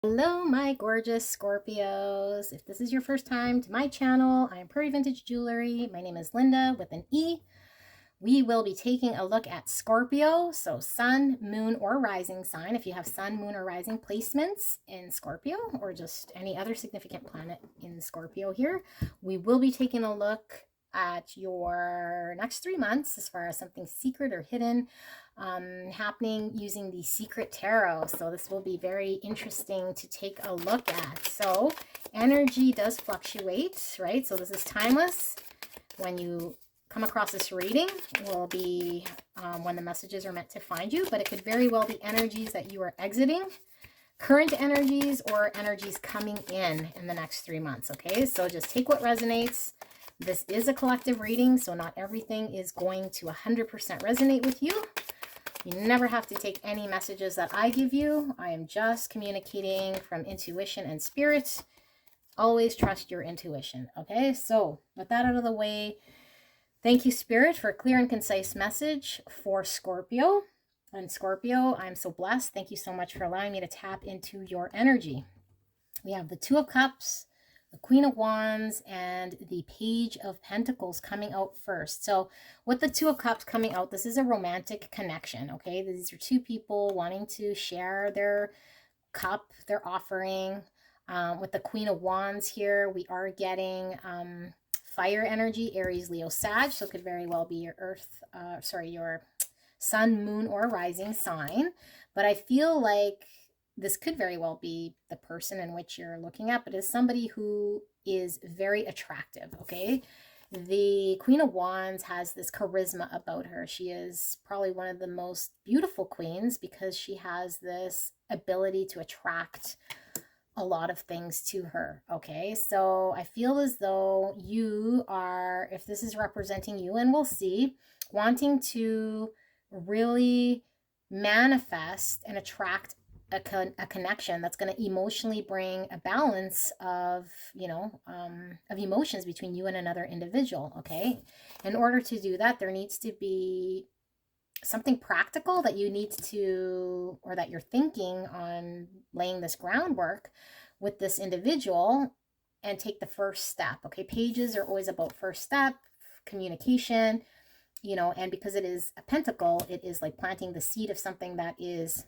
Hello, my gorgeous Scorpios. If this is your first time to my channel, I am Prairie Vintage Jewelry. My name is Linda with an E. We will be taking a look at Scorpio, so sun, moon, or rising sign. If you have sun, moon, or rising placements in Scorpio, or just any other significant planet in Scorpio here, we will be taking a look at your next 3 months as far as something secret or hidden happening using the Secret Tarot. So this will be very interesting to take a look at. So energy does fluctuate, right? So this is timeless. When you come across this reading will be when the messages are meant to find you, but it could very well be energies that you are exiting, current energies, or energies coming in the next 3 months. Okay, so just take what resonates. This is a collective reading, so not everything is going to 100% resonate with you. You never have to take any messages that I give you. I am just communicating from intuition and spirit. Always trust your intuition. Okay, so with that out of the way, thank you, Spirit, for a clear and concise message for Scorpio. And Scorpio, I'm so blessed. Thank you so much for allowing me to tap into your energy. We have the Two of Cups, the Queen of Wands, and the Page of Pentacles coming out first. So with the Two of Cups coming out, this is a romantic connection, okay? These are two people wanting to share their cup, their offering. With the Queen of Wands here, we are getting fire energy, Aries, Leo, Sag. So it could very well be your your sun, moon, or rising sign. But I feel like this could very well be the person in which you're looking at, but is somebody who is very attractive, okay? The Queen of Wands has this charisma about her. She is probably one of the most beautiful queens because she has this ability to attract a lot of things to her, okay? So I feel as though you are, if this is representing you, and we'll see, wanting to really manifest and attract a connection that's going to emotionally bring a balance of, of emotions between you and another individual, okay? In order to do that, there needs to be something practical that you need to, or that you're thinking on laying this groundwork with this individual and take the first step, okay? Pages are always about first step, communication, and because it is a pentacle, it is like planting the seed of something that is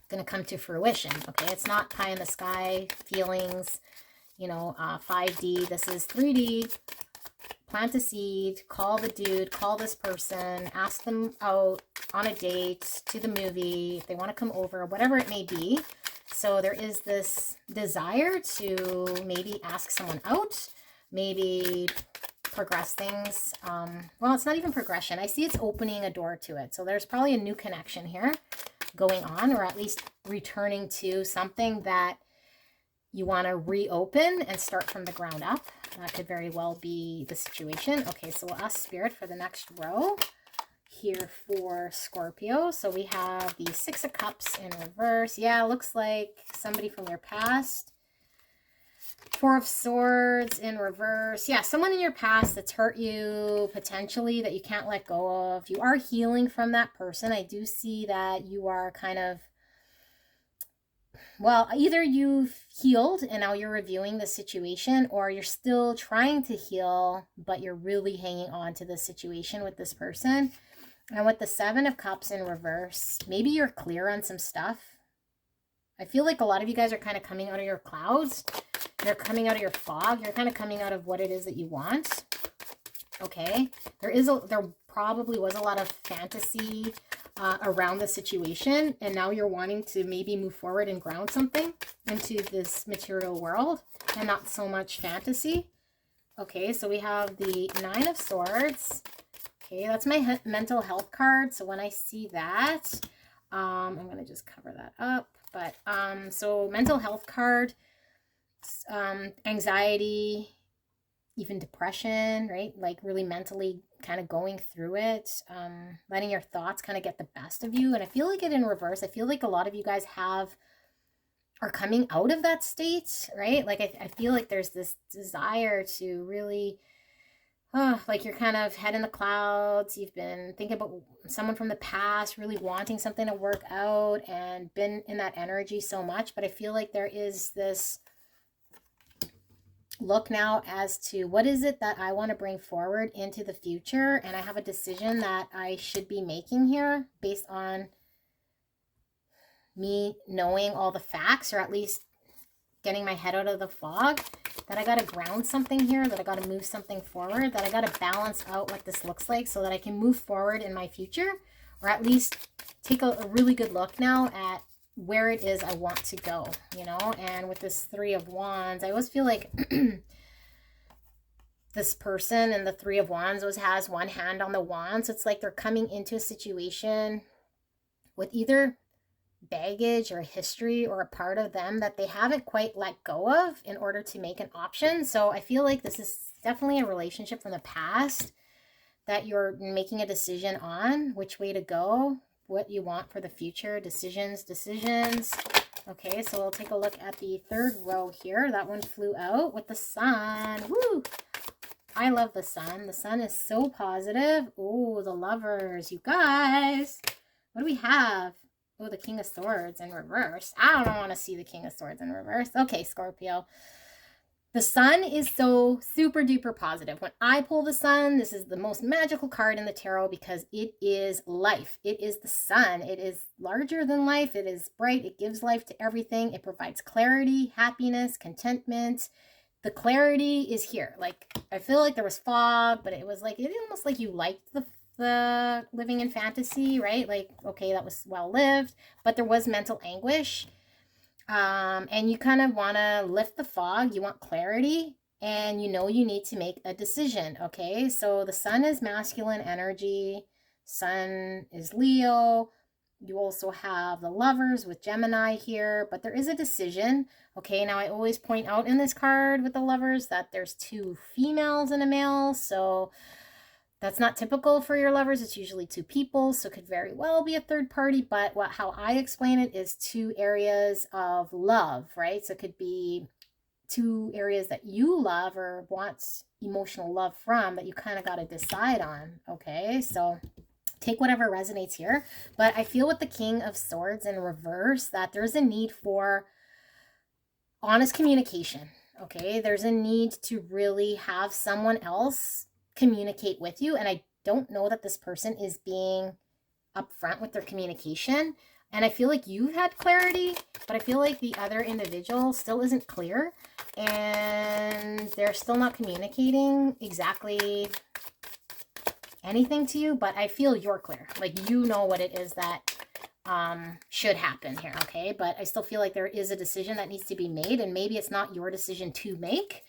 going to come to fruition, okay? It's not pie in the sky feelings, 5D. This is 3D. Plant a seed, call the dude, call this person, ask them out on a date, to the movie, if they want to come over, whatever it may be. So there is this desire to maybe ask someone out, maybe progress things. Well, it's not even progression. I see it's opening a door to it. So there's probably a new connection here going on, or at least returning to something that you want to reopen and start from the ground up. That could very well be the situation. Okay, so we'll ask Spirit for the next row here for Scorpio. So we have the Six of Cups in reverse. Yeah, looks like somebody from your past. Four of Swords in reverse. Yeah, someone in your past that's hurt you, potentially, that you can't let go of. You are healing from that person. I do see that you are kind of, well, either you've healed and now you're reviewing the situation, or you're still trying to heal, but you're really hanging on to the situation with this person. And with the Seven of Cups in reverse, maybe you're clear on some stuff. I feel like a lot of you guys are kind of coming out of your clouds. They're coming out of your fog. You're kind of coming out of what it is that you want. Okay. There probably was a lot of fantasy around the situation, and now you're wanting to maybe move forward and ground something into this material world and not so much fantasy. Okay, so we have the Nine of Swords. Okay, that's my mental health card. So when I see that, I'm going to just cover that up. But so mental health card, anxiety, even depression, right? Like really mentally kind of going through it, letting your thoughts kind of get the best of you. And I feel like it in reverse. I feel like a lot of you guys are coming out of that state, right? Like I feel like there's this desire to really like you're kind of head in the clouds. You've been thinking about someone from the past, really wanting something to work out and been in that energy so much. But I feel like there is this look now as to what is it that I want to bring forward into the future. And I have a decision that I should be making here based on me knowing all the facts, or at least getting my head out of the fog, that I got to ground something here, that I got to move something forward, that I got to balance out what this looks like so that I can move forward in my future, or at least take a really good look now at where it is I want to go, you know? And with this Three of Wands, I always feel like this person and the Three of Wands always has one hand on the wand. So it's like they're coming into a situation with either baggage or history or a part of them that they haven't quite let go of in order to make an option. So I feel like this is definitely a relationship from the past that you're making a decision on which way to go, what you want for the future. Decisions. Okay, so we'll take a look at the third row here. That one flew out with the Sun. Woo! I love the Sun. The Sun is so positive. Oh, the Lovers, you guys. What do we have? Oh, the King of Swords in reverse. I don't want to see the King of Swords in reverse. Okay, Scorpio. The Sun is so super duper positive. When I pull the Sun, this is the most magical card in the tarot because it is life. It is the Sun. It is larger than life. It is bright. It gives life to everything. It provides clarity, happiness, contentment. The clarity is here. Like, I feel like there was fog, but it was like, it almost like you liked the living in fantasy, right? Like, okay, that was well lived, but there was mental anguish. And you kind of want to lift the fog. You want clarity, and you know you need to make a decision. Okay, so the Sun is masculine energy. Sun is Leo. You also have the Lovers with Gemini here, but there is a decision. Okay, now I always point out in this card with the Lovers that there's two females and a male, so that's not typical for your Lovers. It's usually two people, so it could very well be a third party, but how I explain it is two areas of love, right? So it could be two areas that you love or want emotional love from that you kind of got to decide on, okay? So take whatever resonates here. But I feel with the King of Swords in reverse that there's a need for honest communication, okay? There's a need to really have someone else communicate with you, and I don't know that this person is being upfront with their communication, and I feel like you've had clarity, but I feel like the other individual still isn't clear, and they're still not communicating exactly anything to you, but I feel you're clear. Like, you know what it is that should happen here, okay? But I still feel like there is a decision that needs to be made, and maybe it's not your decision to make,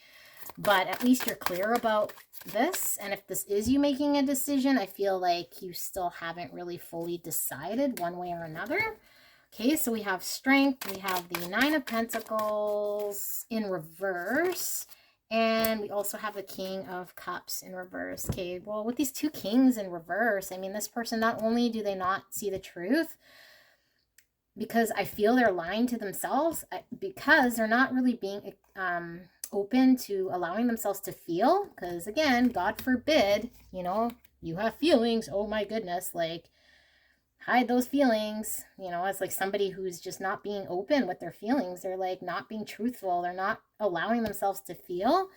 but at least you're clear about this. And if this is you making a decision, I feel like you still haven't really fully decided one way or another. Okay, so we have Strength, we have the Nine of Pentacles in reverse, and we also have the King of Cups in reverse. Okay, well, with these two kings in reverse, I mean, this person, not only do they not see the truth, because I feel they're lying to themselves, because they're not really being open to allowing themselves to feel, because again, God forbid, you know, you have feelings, oh my goodness, like, hide those feelings, you know, as like somebody who's just not being open with their feelings. They're like not being truthful, they're not allowing themselves to feel.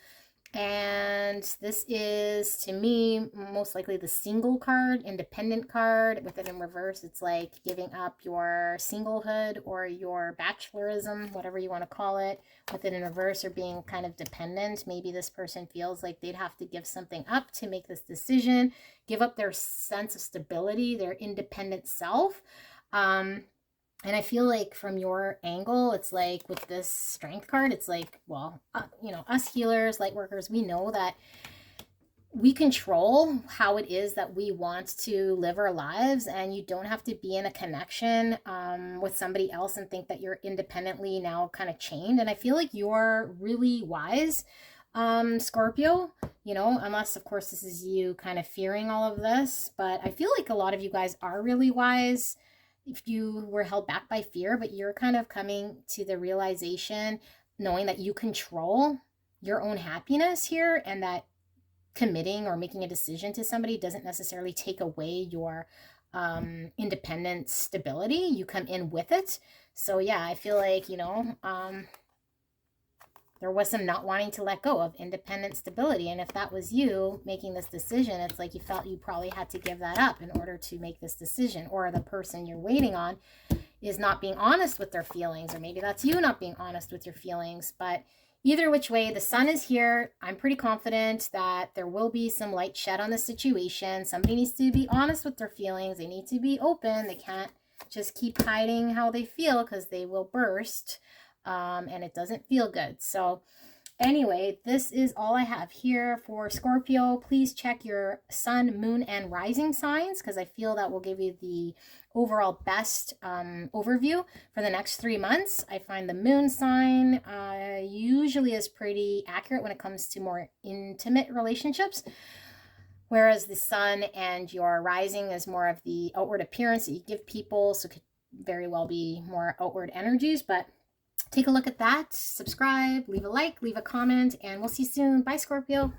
And this is, to me, most likely the single card, independent card. With it in reverse, it's like giving up your singlehood or your bachelorism, whatever you want to call it. With it in reverse, or being kind of dependent. Maybe this person feels like they'd have to give something up to make this decision, give up their sense of stability, their independent self. And I feel like from your angle, it's like with this Strength card, it's like, well, you know, us healers, light workers, we know that we control how it is that we want to live our lives, and you don't have to be in a connection with somebody else and think that you're independently now kind of chained. And I feel like you're really wise, Scorpio, you know, unless of course this is you kind of fearing all of this, but I feel like a lot of you guys are really wise if you were held back by fear, but you're kind of coming to the realization, knowing that you control your own happiness here, and that committing or making a decision to somebody doesn't necessarily take away your independent stability. You come in with it. So yeah, I feel like, you know, there was some not wanting to let go of independent stability. And if that was you making this decision, it's like you felt you probably had to give that up in order to make this decision. Or the person you're waiting on is not being honest with their feelings, or maybe that's you not being honest with your feelings. But either which way, the sun is here. I'm pretty confident that there will be some light shed on the situation. Somebody needs to be honest with their feelings. They need to be open. They can't just keep hiding how they feel, because they will burst. And it doesn't feel good. So anyway, this is all I have here for Scorpio. Please check your sun, moon, and rising signs, because I feel that will give you the overall best overview for the next 3 months. I find the moon sign usually is pretty accurate when it comes to more intimate relationships, whereas the sun and your rising is more of the outward appearance that you give people, so it could very well be more outward energies. But take a look at that, subscribe, leave a like, leave a comment, and we'll see you soon. Bye, Scorpio.